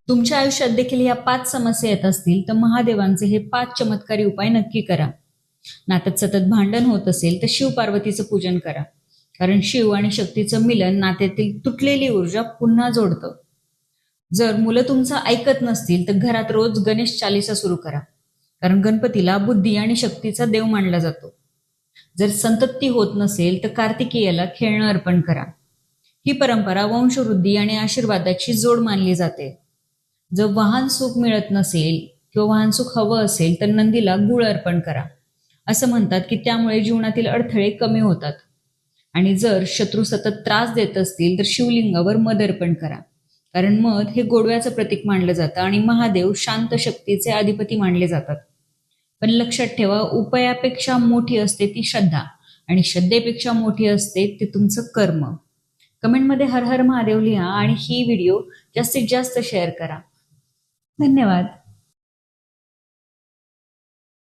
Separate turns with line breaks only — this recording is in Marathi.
तुमच्या आयुष्यात देखील या 5 समस्या येत असतील तर महादेवांचे हे 5 चमत्कारी उपाय नक्की करा. नात्यात सतत भांडण होत असेल तर शिव पार्वतीचं पूजन करा, कारण शिव आणि शक्तीचं मिलन नात्यातील तुटलेली ऊर्जा पुन्हा जोडतं. जर मुलं तुमचं ऐकत नसतील तर घरात रोज गणेश चालीसा सुरू करा, कारण गणपतीला बुद्धी आणि शक्तीचा देव मानला जातो. जर संतती होत नसेल तर कार्तिकेयाला खेळणं अर्पण करा. ही परंपरा वंशवृद्धी आणि आशीर्वादाची जोड मानली जाते. जर वाहन सुख मिळत नसेल किंवा वाहन सुख हवं असेल तर नंदीला गुळ अर्पण करा. असं म्हणतात की त्यामुळे जीवनातील अडथळे कमी होतात. आणि जर शत्रू सतत त्रास देत असतील तर शिवलिंगावर मध अर्पण करा, कारण मध हे गोडव्याचं प्रतीक मानलं जातं आणि महादेव शांत शक्तीचे अधिपती मानले जातात. पण लक्षात ठेवा, उपायापेक्षा मोठी असते ती श्रद्धा, आणि श्रद्धेपेक्षा मोठी असते ते तुमचं कर्म. कमेंटमध्ये हर हर महादेव लिहा आणि ही व्हिडिओ जास्तीत जास्त शेअर करा. धन्यवाद.